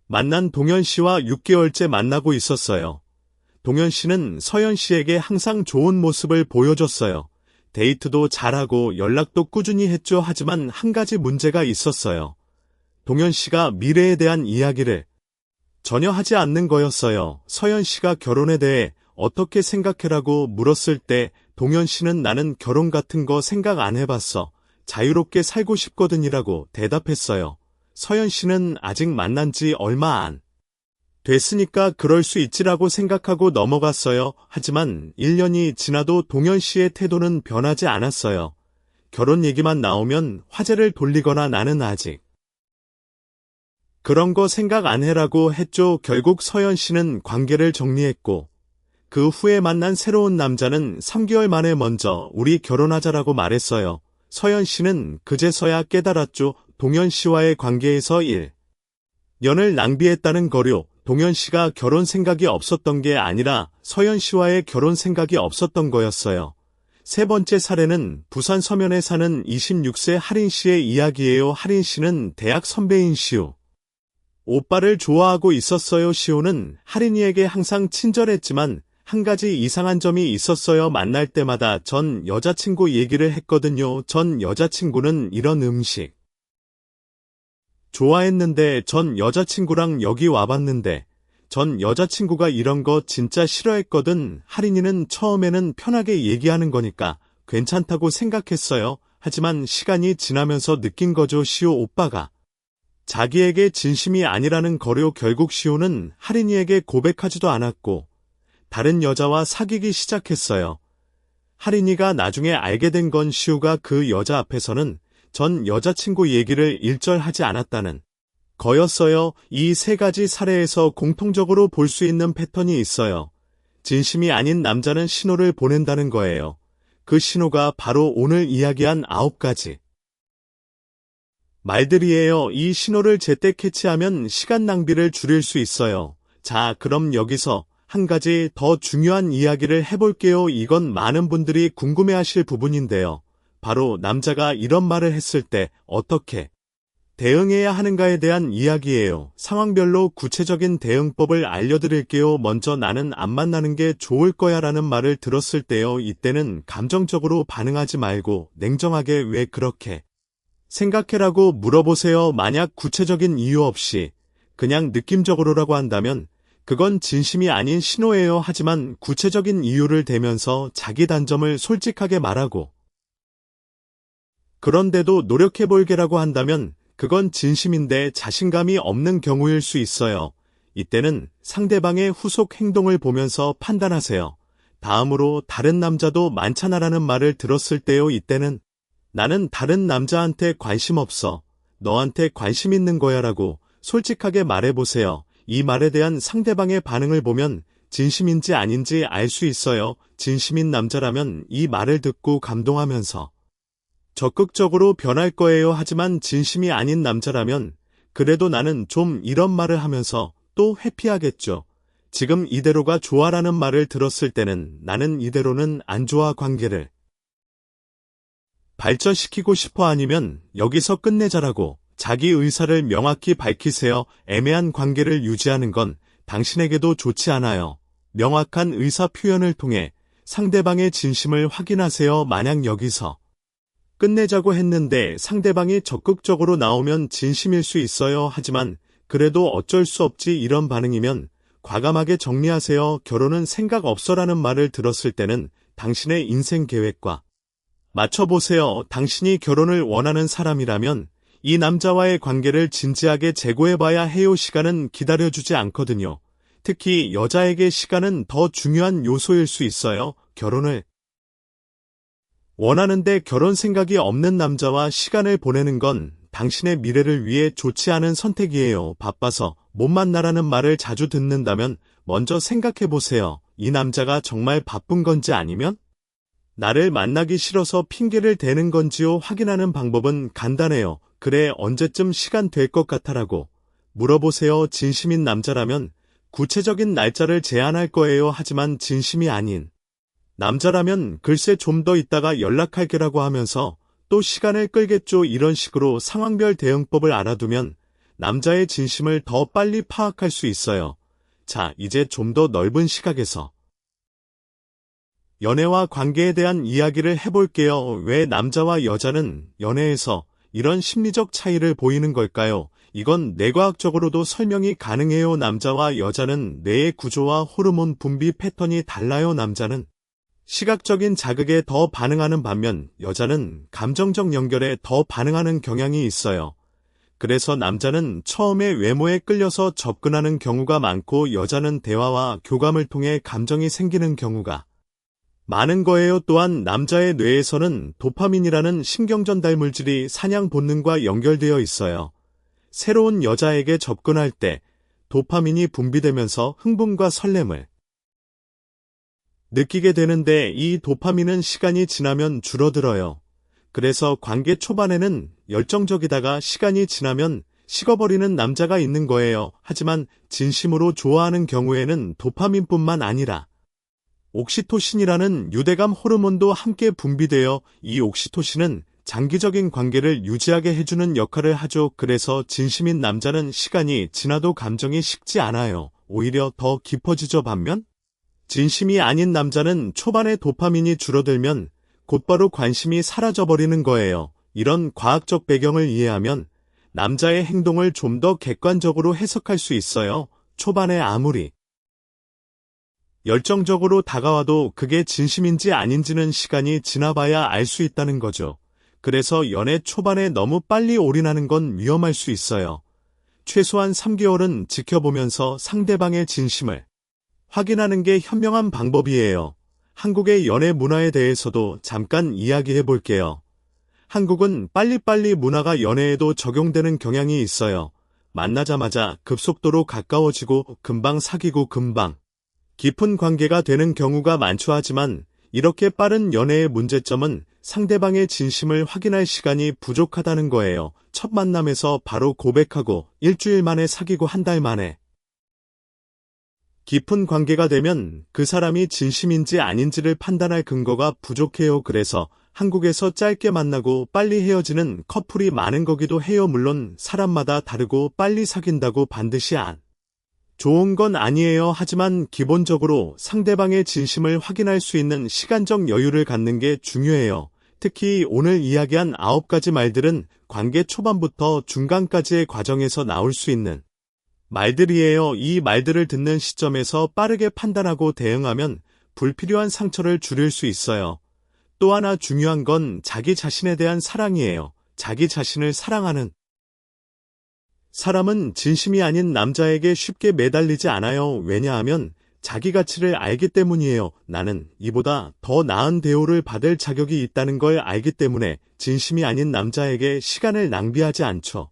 만난 동현 씨와 6개월째 만나고 있었어요. 동현 씨는 서연 씨에게 항상 좋은 모습을 보여줬어요. 데이트도 잘하고 연락도 꾸준히 했죠. 하지만 한 가지 문제가 있었어요. 동현 씨가 미래에 대한 이야기를 전혀 하지 않는 거였어요. 서연 씨가 결혼에 대해 어떻게 생각해라고 물었을 때 동현 씨는 나는 결혼 같은 거 생각 안 해봤어. 자유롭게 살고 싶거든이라고 대답했어요. 서연 씨는 아직 만난 지 얼마 안 됐으니까 그럴 수 있지라고 생각하고 넘어갔어요. 하지만 1년이 지나도 동현 씨의 태도는 변하지 않았어요. 결혼 얘기만 나오면 화제를 돌리거나 나는 아직 그런 거 생각 안 해라고 했죠. 결국 서연 씨는 관계를 정리했고 그 후에 만난 새로운 남자는 3개월 만에 먼저 우리 결혼하자라고 말했어요. 서연 씨는 그제서야 깨달았죠. 동현 씨와의 관계에서 1년을 낭비했다는 거요. 동현 씨가 결혼 생각이 없었던 게 아니라 서연 씨와의 결혼 생각이 없었던 거였어요. 세 번째 사례는 부산 서면에 사는 26세 하린 씨의 이야기예요. 하린 씨는 대학 선배인 시우 오빠를 좋아하고 있었어요. 시우는 하린이에게 항상 친절했지만 한 가지 이상한 점이 있었어요. 만날 때마다 전 여자친구 얘기를 했거든요. 전 여자친구는 이런 음식 좋아했는데 전 여자친구랑 여기 와봤는데 전 여자친구가 이런 거 진짜 싫어했거든. 하린이는 처음에는 편하게 얘기하는 거니까 괜찮다고 생각했어요. 하지만 시간이 지나면서 느낀 거죠. 시우 오빠가 자기에게 진심이 아니라는 거요. 결국 시우는 하린이에게 고백하지도 않았고 다른 여자와 사귀기 시작했어요. 하린이가 나중에 알게 된 건 시우가 그 여자 앞에서는 전 여자친구 얘기를 일절하지 않았다는 거였어요. 이 세 가지 사례에서 공통적으로 볼 수 있는 패턴이 있어요. 진심이 아닌 남자는 신호를 보낸다는 거예요. 그 신호가 바로 오늘 이야기한 9가지 말들이에요. 이 신호를 제때 캐치하면 시간 낭비를 줄일 수 있어요. 자, 그럼 여기서 한 가지 더 중요한 이야기를 해볼게요. 이건 많은 분들이 궁금해하실 부분인데요. 바로 남자가 이런 말을 했을 때 어떻게 대응해야 하는가에 대한 이야기예요. 상황별로 구체적인 대응법을 알려드릴게요. 먼저 나는 안 만나는 게 좋을 거야 라는 말을 들었을 때요. 이때는 감정적으로 반응하지 말고 냉정하게 왜 그렇게 생각해라고 물어보세요. 만약 구체적인 이유 없이 그냥 느낌적으로라고 한다면 그건 진심이 아닌 신호예요. 하지만 구체적인 이유를 대면서 자기 단점을 솔직하게 말하고 그런데도 노력해볼게라고 한다면 그건 진심인데 자신감이 없는 경우일 수 있어요. 이때는 상대방의 후속 행동을 보면서 판단하세요. 다음으로 다른 남자도 많잖아라는 말을 들었을 때요. 이때는 나는 다른 남자한테 관심 없어. 너한테 관심 있는 거야 라고 솔직하게 말해보세요. 이 말에 대한 상대방의 반응을 보면 진심인지 아닌지 알 수 있어요. 진심인 남자라면 이 말을 듣고 감동하면서 적극적으로 변할 거예요. 하지만 진심이 아닌 남자라면 그래도 나는 좀 이런 말을 하면서 또 회피하겠죠. 지금 이대로가 좋아라는 말을 들었을 때는 나는 이대로는 안 좋아. 관계를 발전시키고 싶어 아니면 여기서 끝내자라고 자기 의사를 명확히 밝히세요. 애매한 관계를 유지하는 건 당신에게도 좋지 않아요. 명확한 의사 표현을 통해 상대방의 진심을 확인하세요. 만약 여기서 끝내자고 했는데 상대방이 적극적으로 나오면 진심일 수 있어요. 하지만 그래도 어쩔 수 없지 이런 반응이면 과감하게 정리하세요. 결혼은 생각 없어라는 말을 들었을 때는 당신의 인생 계획과 맞춰보세요. 당신이 결혼을 원하는 사람이라면 이 남자와의 관계를 진지하게 재고해봐야 해요. 시간은 기다려주지 않거든요. 특히 여자에게 시간은 더 중요한 요소일 수 있어요. 결혼을 원하는데 결혼 생각이 없는 남자와 시간을 보내는 건 당신의 미래를 위해 좋지 않은 선택이에요. 바빠서 못 만나라는 말을 자주 듣는다면 먼저 생각해보세요. 이 남자가 정말 바쁜 건지 아니면 나를 만나기 싫어서 핑계를 대는 건지요. 확인하는 방법은 간단해요. 그래, 언제쯤 시간 될 것 같아라고 물어보세요. 진심인 남자라면 구체적인 날짜를 제안할 거예요. 하지만 진심이 아닌 남자라면 글쎄 좀 더 있다가 연락할게라고 하면서 또 시간을 끌겠죠. 이런 식으로 상황별 대응법을 알아두면 남자의 진심을 더 빨리 파악할 수 있어요. 자, 이제 좀 더 넓은 시각에서 연애와 관계에 대한 이야기를 해볼게요. 왜 남자와 여자는 연애에서 이런 심리적 차이를 보이는 걸까요? 이건 뇌과학적으로도 설명이 가능해요. 남자와 여자는 뇌의 구조와 호르몬 분비 패턴이 달라요. 남자는 시각적인 자극에 더 반응하는 반면 여자는 감정적 연결에 더 반응하는 경향이 있어요. 그래서 남자는 처음에 외모에 끌려서 접근하는 경우가 많고 여자는 대화와 교감을 통해 감정이 생기는 경우가 많은 거예요. 또한 남자의 뇌에서는 도파민이라는 신경전달 물질이 사냥 본능과 연결되어 있어요. 새로운 여자에게 접근할 때 도파민이 분비되면서 흥분과 설렘을 느끼게 되는데 이 도파민은 시간이 지나면 줄어들어요. 그래서 관계 초반에는 열정적이다가 시간이 지나면 식어버리는 남자가 있는 거예요. 하지만 진심으로 좋아하는 경우에는 도파민뿐만 아니라 옥시토신이라는 유대감 호르몬도 함께 분비되어 이 옥시토신은 장기적인 관계를 유지하게 해주는 역할을 하죠. 그래서 진심인 남자는 시간이 지나도 감정이 식지 않아요. 오히려 더 깊어지죠. 반면 진심이 아닌 남자는 초반에 도파민이 줄어들면 곧바로 관심이 사라져버리는 거예요. 이런 과학적 배경을 이해하면 남자의 행동을 좀 더 객관적으로 해석할 수 있어요. 초반에 아무리 열정적으로 다가와도 그게 진심인지 아닌지는 시간이 지나봐야 알 수 있다는 거죠. 그래서 연애 초반에 너무 빨리 올인하는 건 위험할 수 있어요. 최소한 3개월은 지켜보면서 상대방의 진심을 확인하는 게 현명한 방법이에요. 한국의 연애 문화에 대해서도 잠깐 이야기해 볼게요. 한국은 빨리빨리 문화가 연애에도 적용되는 경향이 있어요. 만나자마자 급속도로 가까워지고 금방 사귀고 금방 깊은 관계가 되는 경우가 많죠. 하지만 이렇게 빠른 연애의 문제점은 상대방의 진심을 확인할 시간이 부족하다는 거예요. 첫 만남에서 바로 고백하고 일주일 만에 사귀고 한 달 만에 깊은 관계가 되면 그 사람이 진심인지 아닌지를 판단할 근거가 부족해요. 그래서 한국에서 짧게 만나고 빨리 헤어지는 커플이 많은 거기도 해요. 물론 사람마다 다르고 빨리 사귄다고 반드시 안 좋은 건 아니에요. 하지만 기본적으로 상대방의 진심을 확인할 수 있는 시간적 여유를 갖는 게 중요해요. 특히 오늘 이야기한 9가지 말들은 관계 초반부터 중간까지의 과정에서 나올 수 있는 말들이에요. 이 말들을 듣는 시점에서 빠르게 판단하고 대응하면 불필요한 상처를 줄일 수 있어요. 또 하나 중요한 건 자기 자신에 대한 사랑이에요. 자기 자신을 사랑하는 사람은 진심이 아닌 남자에게 쉽게 매달리지 않아요. 왜냐하면 자기 가치를 알기 때문이에요. 나는 이보다 더 나은 대우를 받을 자격이 있다는 걸 알기 때문에 진심이 아닌 남자에게 시간을 낭비하지 않죠.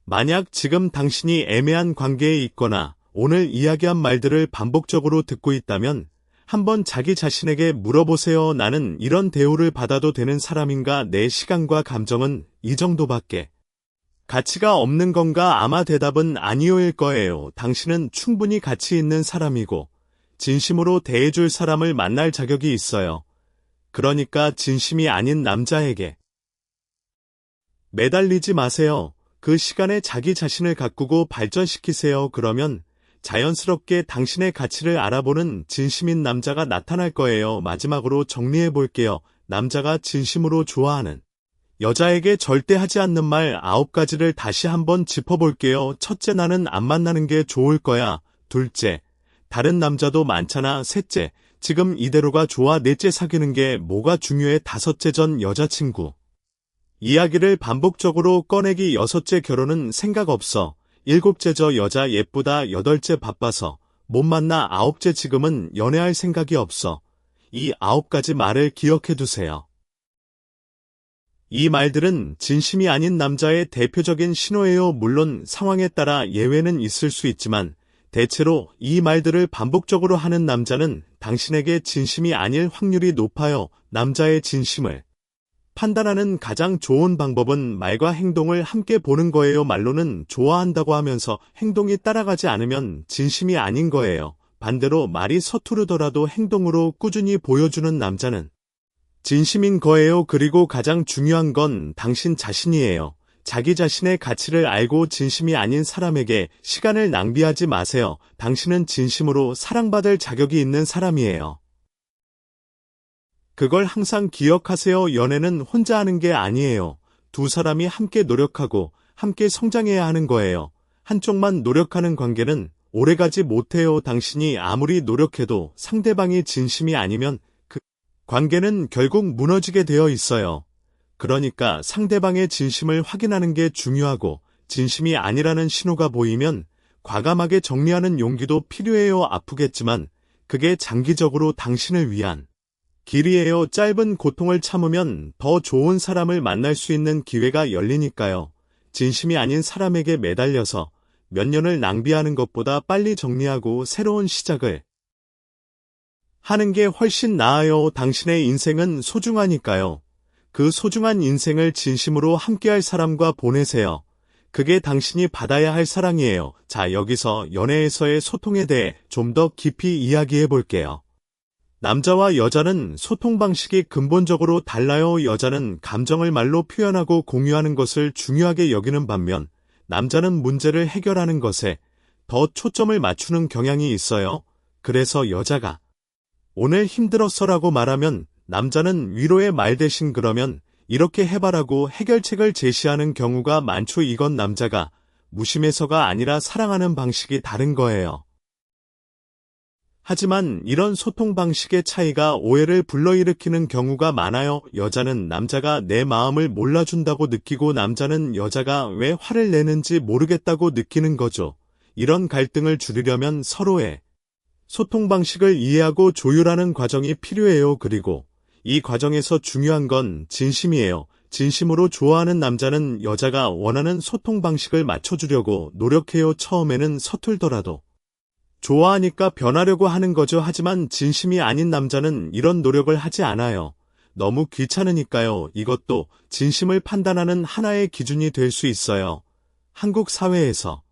만약 지금 당신이 애매한 관계에 있거나 오늘 이야기한 말들을 반복적으로 듣고 있다면 한번 자기 자신에게 물어보세요. 나는 이런 대우를 받아도 되는 사람인가? 내 시간과 감정은 이 정도밖에 가치가 없는 건가? 아마 대답은 아니오일 거예요. 당신은 충분히 가치 있는 사람이고 진심으로 대해줄 사람을 만날 자격이 있어요. 그러니까 진심이 아닌 남자에게 매달리지 마세요. 그 시간에 자기 자신을 가꾸고 발전시키세요. 그러면 자연스럽게 당신의 가치를 알아보는 진심인 남자가 나타날 거예요. 마지막으로 정리해 볼게요. 남자가 진심으로 좋아하는 여자에게 절대 하지 않는 말 9가지를 다시 한번 짚어볼게요. 첫째, 나는 안 만나는 게 좋을 거야. 둘째, 다른 남자도 많잖아. 셋째, 지금 이대로가 좋아. 넷째, 사귀는 게 뭐가 중요해. 다섯째, 전 여자친구 이야기를 반복적으로 꺼내기. 여섯째, 결혼은 생각 없어. 일곱째, 저 여자 예쁘다. 여덟째, 바빠서 못 만나. 아홉째, 지금은 연애할 생각이 없어. 이 9가지 말을 기억해 두세요. 이 말들은 진심이 아닌 남자의 대표적인 신호예요. 물론 상황에 따라 예외는 있을 수 있지만 대체로 이 말들을 반복적으로 하는 남자는 당신에게 진심이 아닐 확률이 높아요. 남자의 진심을 판단하는 가장 좋은 방법은 말과 행동을 함께 보는 거예요. 말로는 좋아한다고 하면서 행동이 따라가지 않으면 진심이 아닌 거예요. 반대로 말이 서투르더라도 행동으로 꾸준히 보여주는 남자는 진심인 거예요. 그리고 가장 중요한 건 당신 자신이에요. 자기 자신의 가치를 알고 진심이 아닌 사람에게 시간을 낭비하지 마세요. 당신은 진심으로 사랑받을 자격이 있는 사람이에요. 그걸 항상 기억하세요. 연애는 혼자 하는 게 아니에요. 두 사람이 함께 노력하고 함께 성장해야 하는 거예요. 한쪽만 노력하는 관계는 오래가지 못해요. 당신이 아무리 노력해도 상대방이 진심이 아니면 그 관계는 결국 무너지게 되어 있어요. 그러니까 상대방의 진심을 확인하는 게 중요하고 진심이 아니라는 신호가 보이면 과감하게 정리하는 용기도 필요해요. 아프겠지만 그게 장기적으로 당신을 위한 길이에요. 짧은 고통을 참으면 더 좋은 사람을 만날 수 있는 기회가 열리니까요. 진심이 아닌 사람에게 매달려서 몇 년을 낭비하는 것보다 빨리 정리하고 새로운 시작을 하는 게 훨씬 나아요. 당신의 인생은 소중하니까요. 그 소중한 인생을 진심으로 함께할 사람과 보내세요. 그게 당신이 받아야 할 사랑이에요. 자, 여기서 연애에서의 소통에 대해 좀 더 깊이 이야기해 볼게요. 남자와 여자는 소통 방식이 근본적으로 달라요. 여자는 감정을 말로 표현하고 공유하는 것을 중요하게 여기는 반면 남자는 문제를 해결하는 것에 더 초점을 맞추는 경향이 있어요. 그래서 여자가 오늘 힘들었어라고 말하면 남자는 위로의 말 대신 그러면 이렇게 해봐라고 해결책을 제시하는 경우가 많죠. 이건 남자가 무심해서가 아니라 사랑하는 방식이 다른 거예요. 하지만 이런 소통 방식의 차이가 오해를 불러일으키는 경우가 많아요. 여자는 남자가 내 마음을 몰라준다고 느끼고 남자는 여자가 왜 화를 내는지 모르겠다고 느끼는 거죠. 이런 갈등을 줄이려면 서로의 소통 방식을 이해하고 조율하는 과정이 필요해요. 그리고 이 과정에서 중요한 건 진심이에요. 진심으로 좋아하는 남자는 여자가 원하는 소통 방식을 맞춰주려고 노력해요. 처음에는 서툴더라도 좋아하니까 변하려고 하는 거죠. 하지만 진심이 아닌 남자는 이런 노력을 하지 않아요. 너무 귀찮으니까요. 이것도 진심을 판단하는 하나의 기준이 될 수 있어요. 한국 사회에서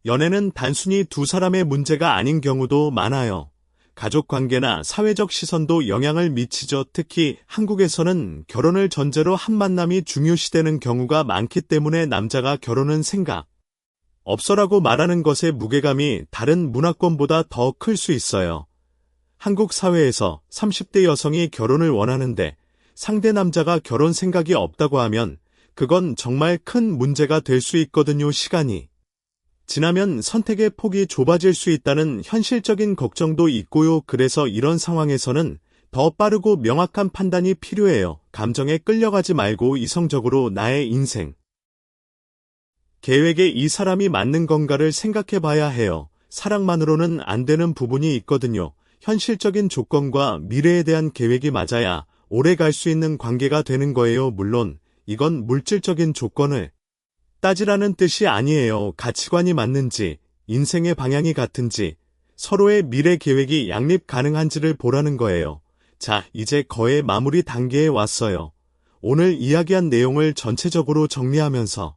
연애는 단순히 두 사람의 문제가 아닌 경우도 많아요. 가족 관계나 사회적 시선도 영향을 미치죠. 특히 한국에서는 결혼을 전제로 한 만남이 중요시되는 경우가 많기 때문에 남자가 결혼은 생각 없어라고 말하는 것의 무게감이 다른 문화권보다 더 클 수 있어요. 한국 사회에서 30대 여성이 결혼을 원하는데 상대 남자가 결혼 생각이 없다고 하면 그건 정말 큰 문제가 될 수 있거든요. 시간이 지나면 선택의 폭이 좁아질 수 있다는 현실적인 걱정도 있고요. 그래서 이런 상황에서는 더 빠르고 명확한 판단이 필요해요. 감정에 끌려가지 말고 이성적으로 나의 인생 계획에 이 사람이 맞는 건가를 생각해 봐야 해요. 사랑만으로는 안 되는 부분이 있거든요. 현실적인 조건과 미래에 대한 계획이 맞아야 오래 갈 수 있는 관계가 되는 거예요. 물론 이건 물질적인 조건을 따지라는 뜻이 아니에요. 가치관이 맞는지, 인생의 방향이 같은지, 서로의 미래 계획이 양립 가능한지를 보라는 거예요. 자, 이제 거의 마무리 단계에 왔어요. 오늘 이야기한 내용을 전체적으로 정리하면서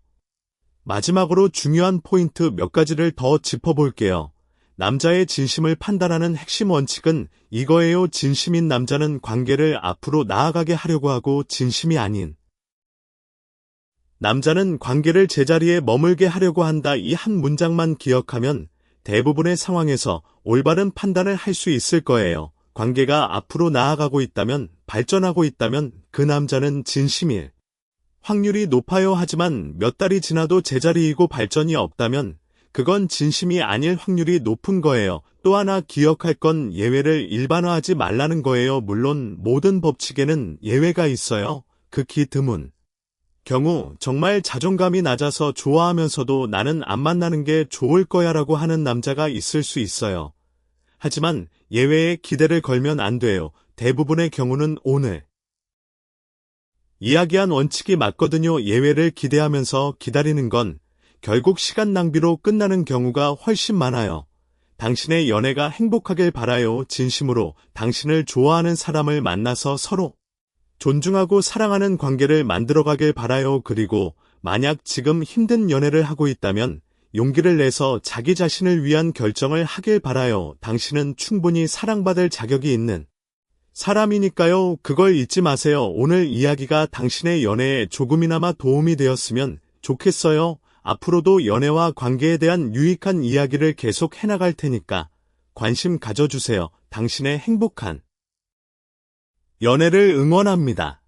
마지막으로 중요한 포인트 몇 가지를 더 짚어볼게요. 남자의 진심을 판단하는 핵심 원칙은 이거예요. 진심인 남자는 관계를 앞으로 나아가게 하려고 하고 진심이 아닌 남자는 관계를 제자리에 머물게 하려고 한다. 이 한 문장만 기억하면 대부분의 상황에서 올바른 판단을 할 수 있을 거예요. 관계가 앞으로 나아가고 있다면, 발전하고 있다면 그 남자는 진심일 확률이 높아요. 하지만 몇 달이 지나도 제자리이고 발전이 없다면 그건 진심이 아닐 확률이 높은 거예요. 또 하나 기억할 건 예외를 일반화하지 말라는 거예요. 물론 모든 법칙에는 예외가 있어요. 극히 드문 경우 정말 자존감이 낮아서 좋아하면서도 나는 안 만나는 게 좋을 거야 라고 하는 남자가 있을 수 있어요. 하지만 예외에 기대를 걸면 안 돼요. 대부분의 경우는 오늘 이야기한 원칙이 맞거든요. 예외를 기대하면서 기다리는 건 결국 시간 낭비로 끝나는 경우가 훨씬 많아요. 당신의 연애가 행복하길 바라요. 진심으로 당신을 좋아하는 사람을 만나서 서로 존중하고 사랑하는 관계를 만들어가길 바라요. 그리고 만약 지금 힘든 연애를 하고 있다면 용기를 내서 자기 자신을 위한 결정을 하길 바라요. 당신은 충분히 사랑받을 자격이 있는 사람이니까요. 그걸 잊지 마세요. 오늘 이야기가 당신의 연애에 조금이나마 도움이 되었으면 좋겠어요. 앞으로도 연애와 관계에 대한 유익한 이야기를 계속 해나갈 테니까 관심 가져주세요. 당신의 행복한 연애를 응원합니다.